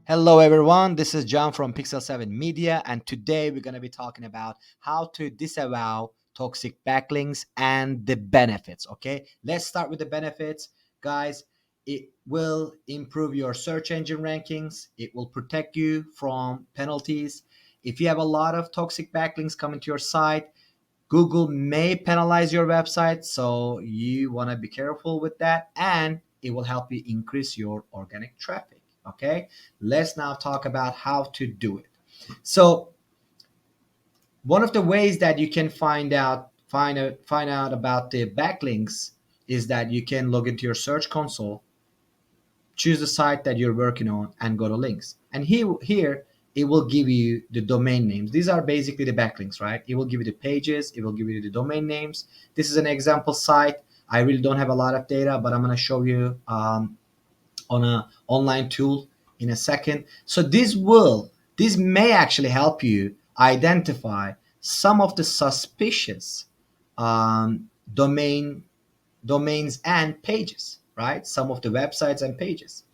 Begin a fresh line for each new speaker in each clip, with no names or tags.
Hello everyone, this is John from Pixel 7 Media, and today we're going to be talking about how to disavow toxic backlinks and the benefits. Okay, let's start with the benefits. Guys, it will improve your search engine rankings, it will protect you from penalties. If you have a lot of toxic backlinks coming to your site, Google may penalize your website, so you want to be careful with that, and it will help you increase your organic traffic. Okay, let's now talk about how to do it. So, one of the ways that you can find out about the backlinks is that you can log into your search console, choose the site that you're working on, and go to links. And here it will give you the domain names. These are basically the backlinks, right? It will give you the pages, it will give you the domain names. This is an example site. I really don't have a lot of data, but I'm going to show you on an online tool in a second. So this may actually help you identify some of the suspicious domains and pages, right? Some of the websites and pages.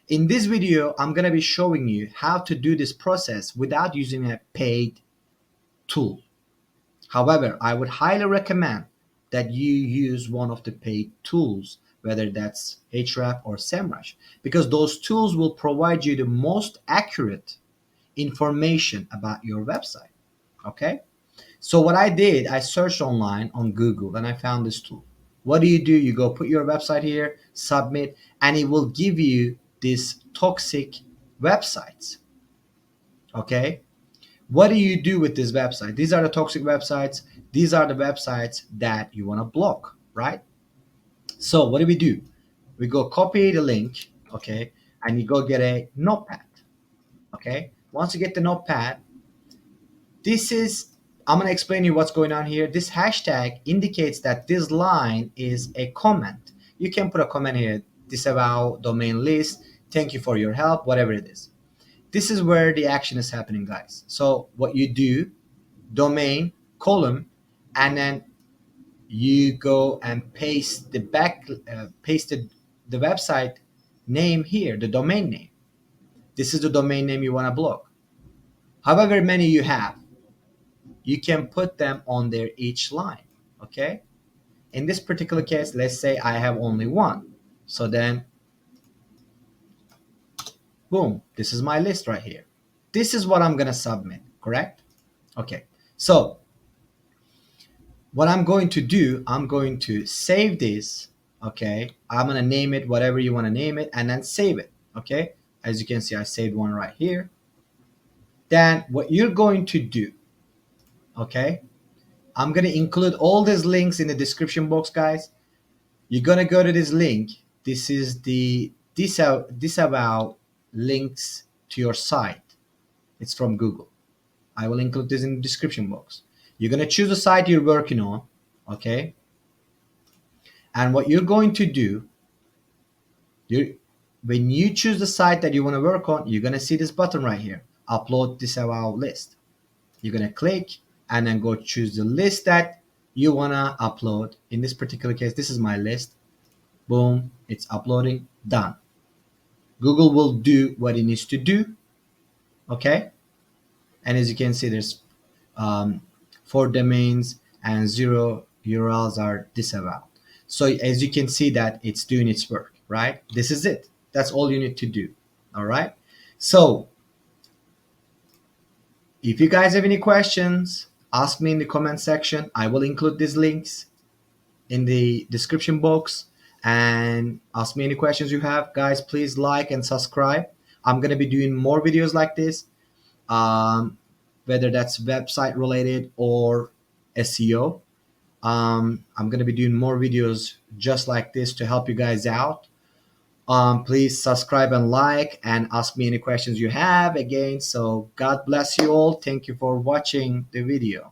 In this video, I'm going to be showing you how to do this process without using a paid tool. However, I would highly recommend that you use one of the paid tools, whether that's Href or SEMrush, because those tools will provide you the most accurate information about your website. Okay? So what I did, I searched online on Google and I found this tool. What do? You go put your website here, submit, and it will give you these toxic websites. Okay? What do you do with this website? These are the toxic websites. These are the websites that you want to block, right? So what do? We go copy the link, okay, and you go get a notepad, okay? Once you get the notepad, this is, I'm going to explain you what's going on here. This hashtag indicates that this line is a comment. You can put a comment here, disavow domain list, thank you for your help, whatever it is. This is where the action is happening, guys. So what you do, domain, column, and then you go and paste the website name here, the domain name. This is the domain name you want to block. However many you have, you can put them on there each line, okay? In this particular case, let's say I have only one. So then, boom, this is my list right here. This is what I'm going to submit, correct? Okay, so what I'm going to do, I'm going to save this, okay? I'm going to name it whatever you want to name it and then save it, okay? As you can see, I saved one right here. Then what you're going to do, okay? I'm going to include all these links in the description box, guys. You're going to go to this link. This is the disavow links to your site. It's from Google. I will include this in the description box. You're going to choose the site you're working on, okay? And what you're going to do, when you choose the site that you want to work on, you're going to see this button right here, upload disavow list. You're going to click and then go choose the list that you want to upload. In this particular case, this is my list. Boom, it's uploading, done. Google will do what it needs to do, okay? And as you can see, there's 4 domains and 0 URLs are disavowed. So as you can see that it's doing its work, right? This is it. That's all you need to do, all right? So if you guys have any questions, ask me in the comment section. I will include these links in the description box, and ask me any questions you have. Guys, please like and subscribe. I'm going to be doing more videos like this, whether that's website related or SEO. I'm going to be doing more videos just like this to help you guys out. Please subscribe and like and ask me any questions you have again. So God bless you all. Thank you for watching the video.